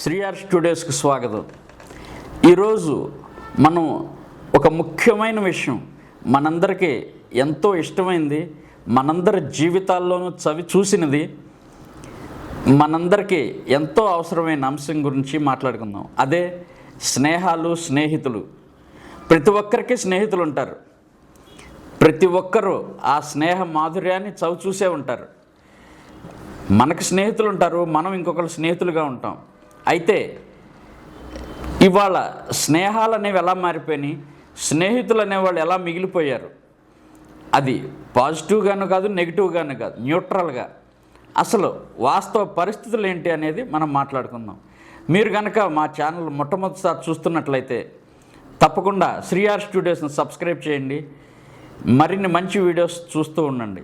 శ్రీఆర్ స్టూడియోస్కి స్వాగతం. ఈరోజు మనం ఒక ముఖ్యమైన విషయం, మనందరికీ ఎంతో ఇష్టమైంది, మనందరి జీవితాల్లోనూ చవి చూసినది, మనందరికీ ఎంతో అవసరమైన అంశం గురించి మాట్లాడుకుందాం. అదే స్నేహాలు, స్నేహితులు. ప్రతి ఒక్కరికి స్నేహితులు ఉంటారు. ప్రతి ఒక్కరూ ఆ స్నేహ మాధుర్యాన్ని చవి చూసే ఉంటారు. మనకు స్నేహితులు ఉంటారు, మనం ఇంకొకరు స్నేహితులుగా ఉంటాం. అయితే ఇవాళ స్నేహాలు అనేవి ఎలా మారిపోయినాయి, స్నేహితులు అనేవాళ్ళు ఎలా మిగిలిపోయారు, అది పాజిటివ్గాను కాదు, నెగిటివ్గాను కాదు, న్యూట్రల్గా అసలు వాస్తవ పరిస్థితులు ఏంటి అనేది మనం మాట్లాడుకుందాం. మీరు కనుక మా ఛానల్ మొట్టమొదటిసారి చూస్తున్నట్లయితే తప్పకుండా శ్రీఆర్ స్టూడియోస్ని సబ్స్క్రైబ్ చేయండి. మరిన్ని మంచి వీడియోస్ చూస్తూ ఉండండి.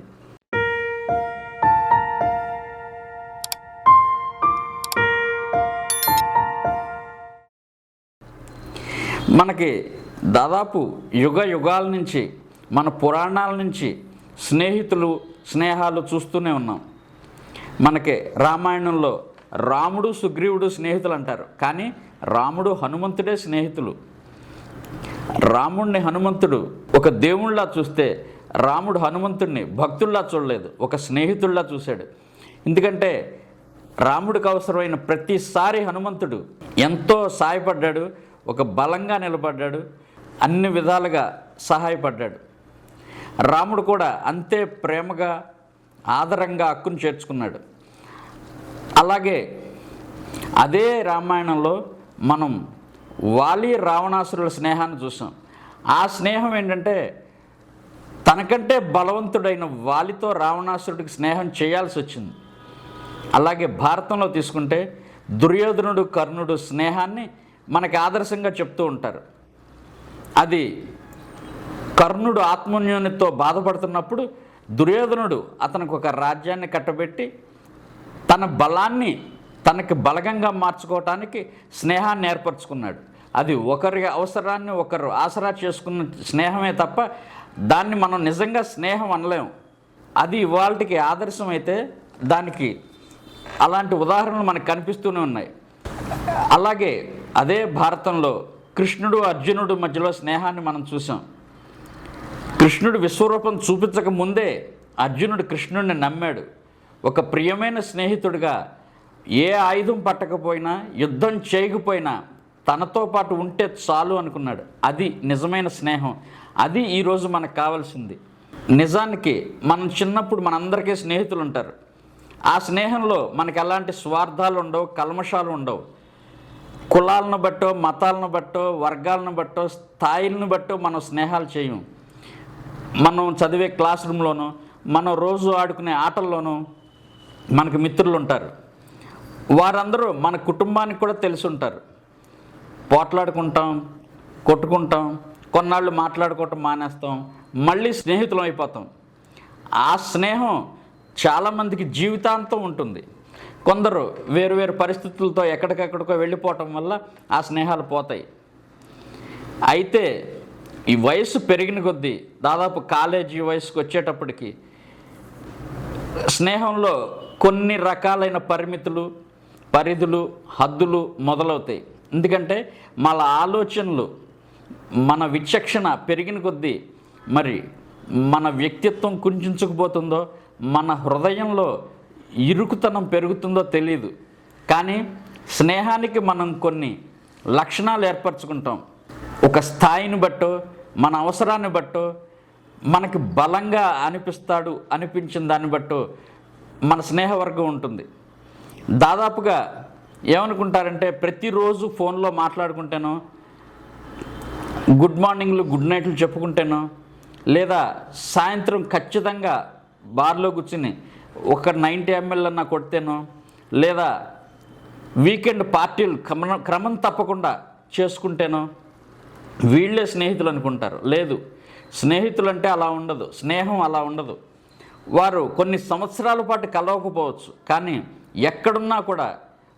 మనకి దాదాపు యుగ యుగాల నుంచి, మన పురాణాల నుంచి స్నేహాలు చూస్తూనే ఉన్నాం. మనకి రామాయణంలో రాముడు సుగ్రీవుడు స్నేహితులు అంటారు, కానీ రాముడు హనుమంతుడే స్నేహితులు. రాముడిని హనుమంతుడు ఒక దేవుళ్ళలా చూస్తే, రాముడు హనుమంతుడిని భక్తుల్లా చూడలేదు, ఒక స్నేహితుల్లా చూశాడు. ఎందుకంటే రాముడికి అవసరమైన ప్రతిసారి హనుమంతుడు ఎంతో సాయపడ్డాడు, ఒక బలంగా నిలబడ్డాడు, అన్ని విధాలుగా సహాయపడ్డాడు. రాముడు కూడా అంతే ప్రేమగా, ఆదరంగా హక్కును చేర్చుకున్నాడు. అలాగే అదే రామాయణంలో మనం వాలి రావణాసురుల స్నేహాన్ని చూసాం. ఆ స్నేహం ఏంటంటే, తనకంటే బలవంతుడైన వాలితో రావణాసురుడికి స్నేహం చేయాల్సి వచ్చింది. అలాగే భారతంలో తీసుకుంటే దుర్యోధనుడు కర్ణుడు స్నేహాన్ని మనకి ఆదర్శంగా చెప్తూ ఉంటారు. అది కర్ణుడు ఆత్మన్యూనతతో బాధపడుతున్నప్పుడు దుర్యోధనుడు అతనికి ఒక రాజ్యాన్ని కట్టబెట్టి తన బలాన్ని తనకి బలగంగా మార్చుకోవటానికి స్నేహాన్ని ఏర్పరచుకున్నాడు. అది ఒకరి అవసరాన్ని ఒకరు ఆసరా చేసుకున్న స్నేహమే తప్ప దాన్ని మనం నిజంగా స్నేహం అనలేము. అది ఇవాళకి ఆదర్శం అయితే దానికి అలాంటి ఉదాహరణలు మనకు కనిపిస్తూనే ఉన్నాయి. అలాగే అదే భారతంలో కృష్ణుడు అర్జునుడు మధ్యలో స్నేహాన్ని మనం చూసాం. కృష్ణుడు విశ్వరూపం చూపించక ముందే అర్జునుడు కృష్ణుడిని నమ్మాడు. ఒక ప్రియమైన స్నేహితుడిగా ఏ ఆయుధం పట్టకపోయినా, యుద్ధం చేయకపోయినా తనతో పాటు ఉంటే చాలు అనుకున్నాడు. అది నిజమైన స్నేహం. అది ఈరోజు మనకు కావాల్సింది. నిజానికి మనం చిన్నప్పుడు మనందరికీ స్నేహితులు ఉంటారు. ఆ స్నేహంలో మనకి ఎలాంటి స్వార్థాలు ఉండవు, కల్మషాలు ఉండవు. కులాలను బట్టో, మతాలను బట్టో, వర్గాలను బట్టో, స్థాయిలను బట్టో మనం స్నేహాలు చేయం. మనం చదివే క్లాస్ రూమ్లోనూ, మనం రోజు ఆడుకునే ఆటల్లోనూ మనకు మిత్రులు ఉంటారు. వారందరూ మన కుటుంబానికి కూడా తెలిసి ఉంటారు. పోట్లాడుకుంటాం, కొట్టుకుంటాం, కొన్నాళ్ళు మాట్లాడుకోవటం మానేస్తాం, మళ్ళీ స్నేహితులం అయిపోతాం. ఆ స్నేహం చాలామందికి జీవితాంతం ఉంటుంది. కొందరు వేరు వేరు పరిస్థితులతో ఎక్కడికెక్కడికో వెళ్ళిపోవటం వల్ల ఆ స్నేహాలు పోతాయి. అయితే ఈ వయసు పెరిగిన కొద్దీ, దాదాపు కాలేజీ వయసుకు వచ్చేటప్పటికి స్నేహంలో కొన్ని రకాలైన పరిమితులు, పరిధులు, హద్దులు మొదలవుతాయి. ఎందుకంటే మన ఆలోచనలు, మన విచక్షణ పెరిగిన కొద్దీ మరి మన వ్యక్తిత్వం కుంచుకుపోతుందో, మన హృదయంలో ఇరుకుతనం పెరుగుతుందో తెలియదు. కానీ స్నేహానికి మనం కొన్ని లక్షణాలు ఏర్పరచుకుంటాం. ఒక స్థాయిని బట్టో, మన అవసరాన్ని బట్టో, మనకి బలంగా అనిపించిన దాన్ని బట్టో మన స్నేహవర్గం ఉంటుంది. దాదాపుగా ఏమనుకుంటారంటే, ప్రతిరోజు ఫోన్లో మాట్లాడుకుంటేనో, గుడ్ మార్నింగ్లు గుడ్ నైట్లు చెప్పుకుంటేనో, లేదా సాయంత్రం ఖచ్చితంగా బార్లో కూర్చుని ఒక 90 ml అన్నా కొడితేనో, లేదా వీకెండ్ పార్టీలు క్రమం తప్పకుండా చేసుకుంటేనో వీళ్ళే స్నేహితులు అనుకుంటారు. లేదు, స్నేహితులు అంటే అలా ఉండదు, స్నేహం అలా ఉండదు. వారు కొన్ని సంవత్సరాల పాటు కలవకపోవచ్చు, కానీ ఎక్కడున్నా కూడా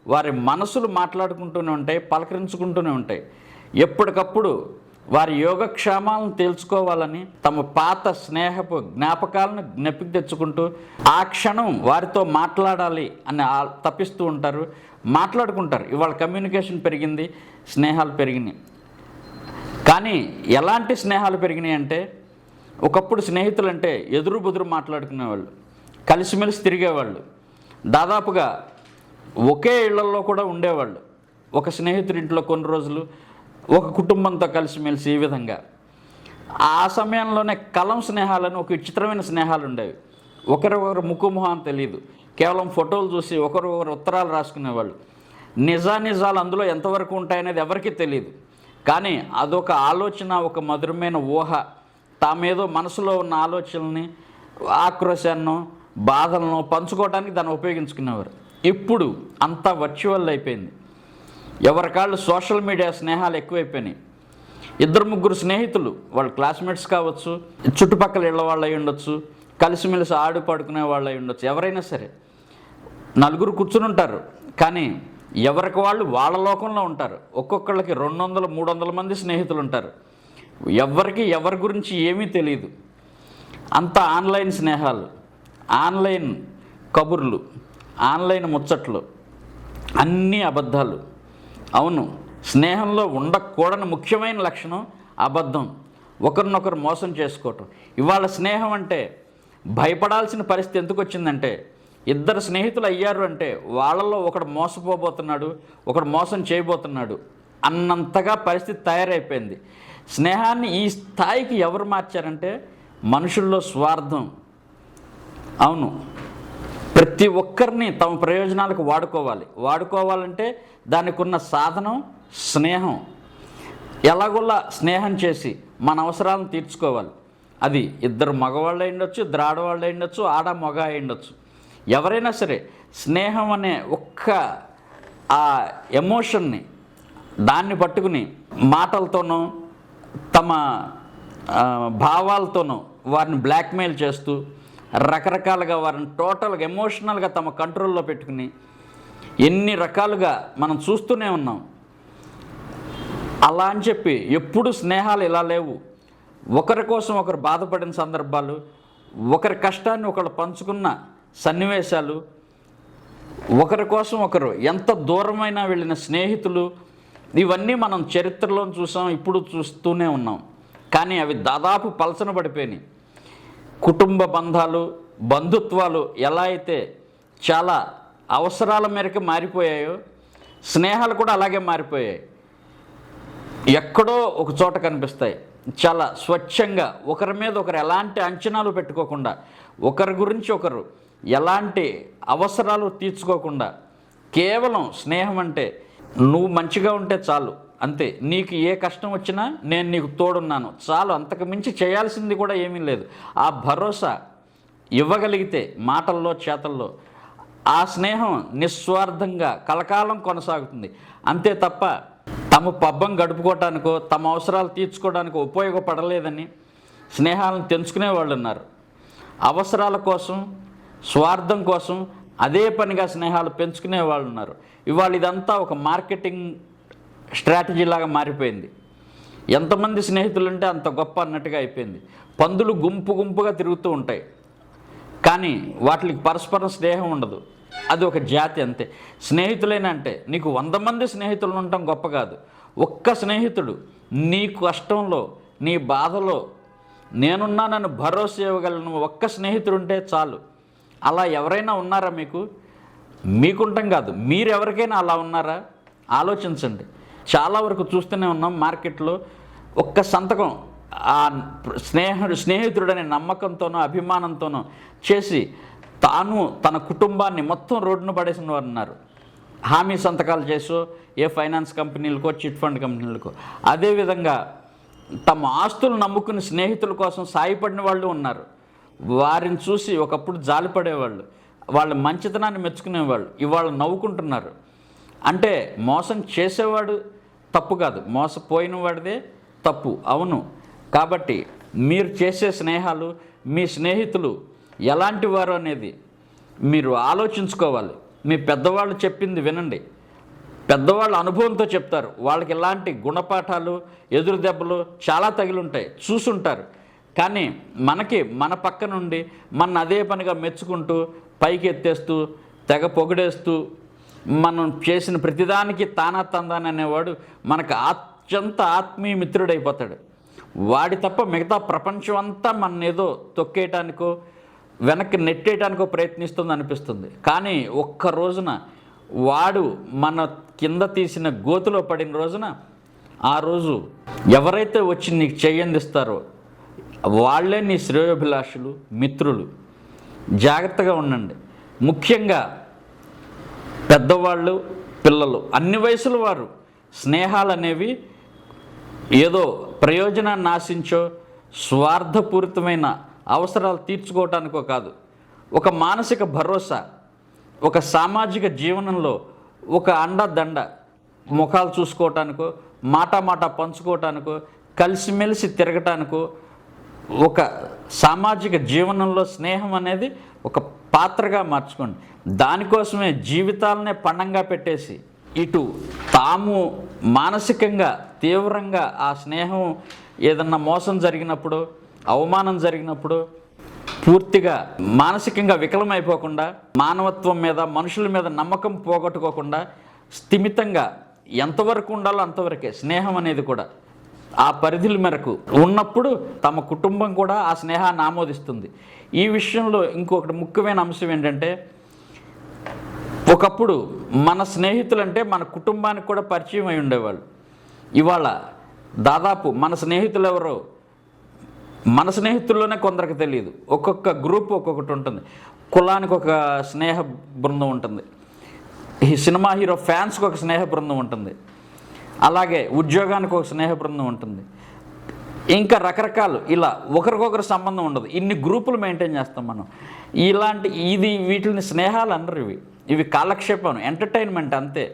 వారి మనసులు మాట్లాడుకుంటూనే ఉంటాయి, పలకరించుకుంటూనే ఉంటాయి. ఎప్పటికప్పుడు వారి యోగక్షేమాలను తేల్చుకోవాలని తమ పాత స్నేహపు జ్ఞాపకాలను జ్ఞప్తికి తెచ్చుకుంటూ ఆ క్షణం వారితో మాట్లాడాలి అని తప్పిస్తూ ఉంటారు, మాట్లాడుకుంటారు. ఇవాళ కమ్యూనికేషన్ పెరిగింది, స్నేహాలు పెరిగినాయి. కానీ ఎలాంటి స్నేహాలు పెరిగినాయి అంటే, ఒకప్పుడు స్నేహితులు అంటే ఎదురు బుదురు మాట్లాడుకునేవాళ్ళు, కలిసిమెలిసి తిరిగేవాళ్ళు, దాదాపుగా ఒకే ఇళ్లలో కూడా ఉండేవాళ్ళు. ఒక స్నేహితుడి ఇంట్లో కొన్ని రోజులు, ఒక కుటుంబంతో కలిసిమెలిసి ఈ విధంగా. ఆ సమయంలోనే కలం స్నేహాలను, ఒక విచిత్రమైన స్నేహాలు ఉండేవి. ఒకరికొకరు ముక్కుమొహం తెలియదు, కేవలం ఫోటోలు చూసి ఒకరికొకరు ఉత్తరాలు రాసుకునేవాళ్ళు. నిజాలు అందులో ఎంతవరకు ఉంటాయనేది ఎవరికీ తెలియదు. కానీ అదొక ఆలోచన, ఒక మధురమైన ఊహ, తామేదో మనసులో ఉన్న ఆలోచనల్ని, ఆక్రోశాన్ని, బాధలను పంచుకోవడానికి దాన్ని ఉపయోగించుకునేవారు. ఇప్పుడు అంతా వర్చువల్ అయిపోయింది. ఎవరికాళ్ళు సోషల్ మీడియా స్నేహాలు ఎక్కువైపోయినాయి. 2-3 స్నేహితులు, వాళ్ళు క్లాస్మేట్స్ కావచ్చు, చుట్టుపక్కల ఇళ్ళ వాళ్ళు అయి ఉండొచ్చు, కలిసిమెలిసి ఆడు పడుకునే వాళ్ళు అయి ఉండొచ్చు, ఎవరైనా సరే 4 కూర్చుని ఉంటారు. కానీ ఎవరికి వాళ్ళు వాళ్ళ లోకంలో ఉంటారు. ఒక్కొక్కళ్ళకి 200-300 మంది స్నేహితులు ఉంటారు. ఎవరికి ఎవరి గురించి ఏమీ తెలియదు. అంతా ఆన్లైన్ స్నేహాలు, ఆన్లైన్ కబుర్లు, ఆన్లైన్ ముచ్చట్లు, అన్నీ అబద్ధాలు. అవును, స్నేహంలో ఉండకూడని ముఖ్యమైన లక్షణం అబద్ధం, ఒకరినొకరు మోసం చేసుకోవటం. ఇవాళ స్నేహం అంటే భయపడాల్సిన పరిస్థితి ఎందుకు వచ్చిందంటే, 2 స్నేహితులు అయ్యారు అంటే వాళ్ళల్లో ఒకడు మోసపోబోతున్నాడు, ఒకడు మోసం చేయబోతున్నాడు అన్నంతగా పరిస్థితి తయారైపోయింది. స్నేహాన్ని ఈ స్థాయికి ఎవరు మార్చారంటే మనుషుల్లో స్వార్థం. అవును, ప్రతి ఒక్కరిని తమ ప్రయోజనాలకు వాడుకోవాలంటే దానికి ఉన్న సాధనం స్నేహం. ఎలాగోలా స్నేహం చేసి మన అవసరాలను తీర్చుకోవాలి. అది 2 మగవాళ్ళు అయ్యుండొచ్చు, 2 ఆడవాళ్ళు అయ్యుండొచ్చు, ఆడ మగ అయ్యుండొచ్చు, ఎవరైనా సరే స్నేహం అనే ఒక్క ఆ ఎమోషన్ని దాన్ని పట్టుకుని మాటలతోనో తమ భావాలతోనో వారిని బ్లాక్మెయిల్ చేస్తూ రకరకాలుగా వారిని టోటల్గా ఎమోషనల్గా తమ కంట్రోల్లో పెట్టుకుని ఎన్ని రకాలుగా మనం చూస్తూనే ఉన్నాం. అలా అని చెప్పి ఎప్పుడు స్నేహాలు ఇలా లేవు. ఒకరి కోసం ఒకరు బాధపడిన సందర్భాలు, ఒకరి కష్టాన్ని ఒకరు పంచుకున్న సన్నివేశాలు, ఒకరి కోసం ఒకరు ఎంత దూరమైనా వెళ్ళిన స్నేహితులు, ఇవన్నీ మనం చరిత్రలో చూసాం, ఇప్పుడు చూస్తూనే ఉన్నాం. కానీ అవి దాదాపు పలచన పడిపోయినాయి. కుటుంబ బంధాలు, బంధుత్వాలు ఎలా అయితే చాలా అవసరాల మేరకు మారిపోయాయో, స్నేహాలు కూడా అలాగే మారిపోయాయి. ఎక్కడో ఒక చోట కనిపిస్తాయి, చాలా స్వచ్ఛంగా, ఒకరి మీద ఒకరు ఎలాంటి అంచనాలు పెట్టుకోకుండా, ఒకరి గురించి ఒకరు ఎలాంటి అవసరాలు తీర్చుకోకుండా, కేవలం స్నేహం అంటే నువ్వు మంచిగా ఉంటే చాలు, అంతే, నీకు ఏ కష్టం వచ్చినా నేను నీకు తోడున్నాను చాలు, అంతకు మించి చేయాల్సింది కూడా ఏమీ లేదు. ఆ భరోసా ఇవ్వగలిగితే మాటల్లో చేతల్లో ఆ స్నేహం నిస్వార్థంగా కలకాలం కొనసాగుతుంది. అంతే తప్ప తమ పబ్బం గడుపుకోవటానికో తమ అవసరాలు తీర్చుకోవడానికో ఉపయోగపడలేదని స్నేహాలను తెంచుకునే వాళ్ళు ఉన్నారు. అవసరాల కోసం, స్వార్థం కోసం అదే పనిగా స్నేహాలు పెంచుకునే వాళ్ళు ఉన్నారు. ఇవాళ ఇదంతా ఒక మార్కెటింగ్ స్ట్రాటజీ లాగా మారిపోయింది. ఎంతమంది స్నేహితులు ఉంటే అంత గొప్ప అన్నట్టుగా అయిపోయింది. పందులు గుంపుగా తిరుగుతూ ఉంటాయి, కానీ వాటికి పరస్పరం స్నేహం ఉండదు. అది ఒక జాతి అంతే. స్నేహితులైనా అంటే నీకు 100 మంది స్నేహితులు ఉండటం గొప్ప కాదు. ఒక్క స్నేహితుడు నీ కష్టంలో, నీ బాధలో నేనున్నానని భరోసా ఇవ్వగలను ఒక్క స్నేహితుడు ఉంటే చాలు. అలా ఎవరైనా ఉన్నారా మీకు? మీకుంటాం కాదు, మీరెవరికైనా అలా ఉన్నారా? ఆలోచించండి. చాలా వరకు చూస్తూనే ఉన్నాం మార్కెట్లో. ఒక్క సంతకం ఆ స్నేహితుడనే నమ్మకంతోనో అభిమానంతోనో చేసి తాను తన కుటుంబాన్ని మొత్తం రోడ్డును పడేసిన వారు ఉన్నారు. హామీ సంతకాలు చేసో ఏ ఫైనాన్స్ కంపెనీలకో చిట్ ఫండ్ కంపెనీలకో. అదేవిధంగా తమ ఆస్తులు నమ్ముకుని స్నేహితుల కోసం సాయపడిన వాళ్ళు ఉన్నారు. వారిని చూసి ఒకప్పుడు జాలిపడేవాళ్ళు, వాళ్ళ మంచితనాన్ని మెచ్చుకునేవాళ్ళు, ఇవాళ నవ్వుకుంటున్నారు. అంటే మోసం చేసేవాడు తప్పు కాదు, మోసపోయిన వాడిదే తప్పు. అవును, కాబట్టి మీరు చేసే స్నేహాలు, మీ స్నేహితులు ఎలాంటి వారు అనేది మీరు ఆలోచించుకోవాలి. మీ పెద్దవాళ్ళు చెప్పింది వినండి. పెద్దవాళ్ళ అనుభవంతో చెప్తారు. వాళ్ళకి ఇలాంటి గుణపాఠాలు, ఎదురు దెబ్బలు చాలా తగిలుంటాయి, చూసుంటారు. కానీ మనకి మన పక్క నుండి మన అదే పనిగా మెచ్చుకుంటూ పైకి ఎత్తేస్తూ తెగ పొగిడేస్తూ మనం చేసిన ప్రతిదానికి తానా తందాని అనేవాడు మనకు అత్యంత ఆత్మీయ మిత్రుడైపోతాడు. వాడి తప్ప మిగతా ప్రపంచం అంతా మన ఏదో తొక్కేయటానికో వెనక్కి నెట్టేయటానికో ప్రయత్నిస్తుంది అనిపిస్తుంది. కానీ ఒక్క రోజున వాడు మన కింద తీసిన గోతులో పడిన రోజున, ఆ రోజు ఎవరైతే వచ్చి నీకు చెయ్యందిస్తారో వాళ్ళే నీ శ్రేయోభిలాషులు, మిత్రులు. జాగ్రత్తగా ఉండండి. ముఖ్యంగా పెద్దవాళ్ళు, పిల్లలు, అన్ని వయసుల వారు స్నేహాలు అనేవి ఏదో ప్రయోజనాన్ని ఆశించో స్వార్థపూరితమైన అవసరాలు తీర్చుకోవటానికో కాదు, ఒక మానసిక భరోసా, ఒక సామాజిక జీవనంలో ఒక అండదండ, ముఖాలు చూసుకోవటానికో, మాట పంచుకోవటానికో, కలిసిమెలిసి తిరగటానికో, ఒక సామాజిక జీవనంలో స్నేహం అనేది ఒక పాత్రగా మార్చుకోండి. దానికోసమే జీవితాలనే పణంగా పెట్టేసి ఇటు తాము మానసికంగా తీవ్రంగా ఆ స్నేహం ఏదన్నా మోసం జరిగినప్పుడు, అవమానం జరిగినప్పుడు పూర్తిగా మానసికంగా వికలమైపోకుండా, మానవత్వం మీద, మనుషుల మీద నమ్మకం పోగొట్టుకోకుండా స్థిమితంగా ఎంతవరకు ఉండాలో అంతవరకే స్నేహం అనేది కూడా ఆ పరిధుల మేరకు ఉన్నప్పుడు తమ కుటుంబం కూడా ఆ స్నేహాన్ని ఆమోదిస్తుంది. ఈ విషయంలో ఇంకొకటి ముఖ్యమైన అంశం ఏంటంటే, ఒకప్పుడు మన స్నేహితులంటే మన కుటుంబానికి కూడా పరిచయం అయి ఉండేవాళ్ళు. ఇవాళ దాదాపు మన స్నేహితులు ఎవరో మన స్నేహితుల్లోనే కొందరికి తెలియదు. ఒక్కొక్క గ్రూప్ ఒక్కొక్కటి ఉంటుంది. కులానికి ఒక స్నేహ బృందం ఉంటుంది, ఈ సినిమా హీరో ఫ్యాన్స్కి ఒక స్నేహ బృందం ఉంటుంది, అలాగే ఉద్యోగానికి ఒక స్నేహ బృందం ఉంటుంది, ఇంకా రకరకాలు, ఇలా ఒకరికొకరు సంబంధం ఉండదు. ఇన్ని గ్రూపులు మెయింటైన్ చేస్తాం మనం. వీటిని స్నేహాలు అనరు. ఇవి కాలక్షేపం, ఎంటర్టైన్మెంట్ అంతే.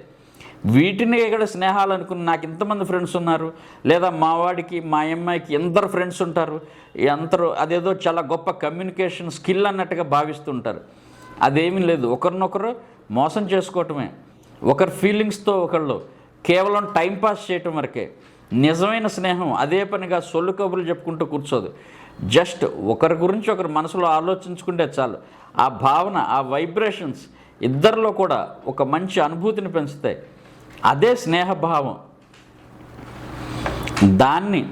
వీటిని ఇక్కడ స్నేహాలు అనుకుని నాకు ఇంతమంది ఫ్రెండ్స్ ఉన్నారు, లేదా మా వాడికి మా అమ్మాయికి ఎందరు ఫ్రెండ్స్ ఉంటారు, ఎందరో అదేదో చాలా గొప్ప కమ్యూనికేషన్ స్కిల్ అన్నట్టుగా భావిస్తుంటారు. అదేమీ లేదు. ఒకరినొకరు మోసం చేసుకోవటమే. ఒకరి ఫీలింగ్స్తో ఒకళ్ళు కేవలం టైంపాస్ చేయటం వరకే. నిజమైన స్నేహం అదే పనిగా సొల్లు కబుర్లు చెప్పుకుంటూ కూర్చోదు. జస్ట్ ఒకరి గురించి ఒకరు మనసులో ఆలోచించుకుంటే చాలు. ఆ భావన, ఆ వైబ్రేషన్స్ ఇద్దరిలో కూడా ఒక మంచి అనుభూతిని పెంచుతాయి. అదే స్నేహభావం. దాన్ని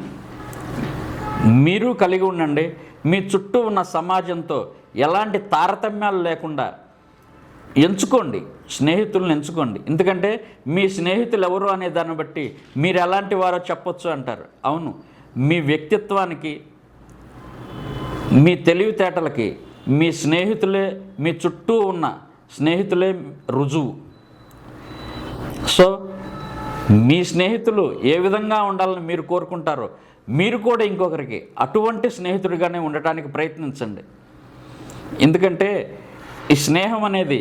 మీరు కలిగి ఉండండి. మీ చుట్టూ ఉన్న సమాజంతో ఎలాంటి తారతమ్యాలు లేకుండా ఎంచుకోండి, స్నేహితులను ఎంచుకోండి. ఎందుకంటే మీ స్నేహితులు ఎవరు అనే దాన్ని బట్టి మీరు ఎలాంటి వారో చెప్పొచ్చు అంటారు. అవును, మీ వ్యక్తిత్వానికి, మీ తెలివితేటలకి మీ స్నేహితులే, మీ చుట్టూ ఉన్న స్నేహితులే రుజువు. సో మీ స్నేహితులు ఏ విధంగా ఉండాలని మీరు కోరుకుంటారో మీరు కూడా ఇంకొకరికి అటువంటి స్నేహితుడిగానే ఉండటానికి ప్రయత్నించండి. ఎందుకంటే ఈ స్నేహం అనేది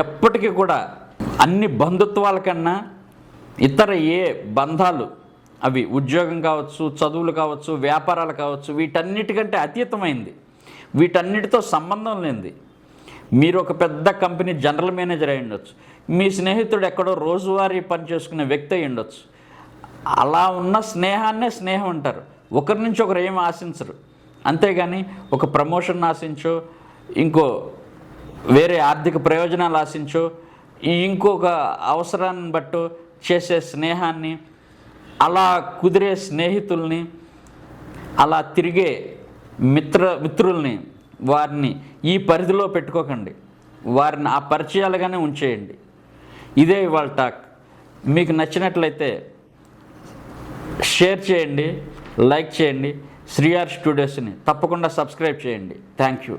ఎప్పటికీ కూడా అన్ని బంధుత్వాల కన్నా ఇతర ఏ బంధాలు, అవి ఉద్యోగం కావచ్చు, చదువులు కావచ్చు, వ్యాపారాలు కావచ్చు, వీటన్నిటికంటే అతీతమైంది, వీటన్నిటితో సంబంధం లేనిది. మీరు ఒక పెద్ద కంపెనీ జనరల్ మేనేజర్ అయి ఉండొచ్చు, మీ స్నేహితుడు ఎక్కడో రోజువారీ పని చేసుకునే వ్యక్తి అయి ఉండొచ్చు. అలా ఉన్న స్నేహాన్నే స్నేహం అంటారు. ఒకరి నుంచి ఒకరు ఏం ఆశించరు. అంతేగాని ఒక ప్రమోషన్ ఆశించో, ఇంకో వేరే ఆర్థిక ప్రయోజనాలు ఆశించో, ఇంకొక అవసరాన్ని బట్టో చేసే స్నేహాన్ని, అలా కుదిరే స్నేహితుల్ని, అలా తిరిగే మిత్రుల్ని, వారిని ఈ పరిధిలో పెట్టుకోకండి. వారిని ఆ పరిచయాలుగానే ఉంచేయండి. ఇదే ఇవాళ టాక్. మీకు నచ్చినట్లయితే షేర్ చేయండి, లైక్ చేయండి. శ్రీఆర్ స్టూడియోస్ని తప్పకుండా సబ్స్క్రైబ్ చేయండి. Thank you.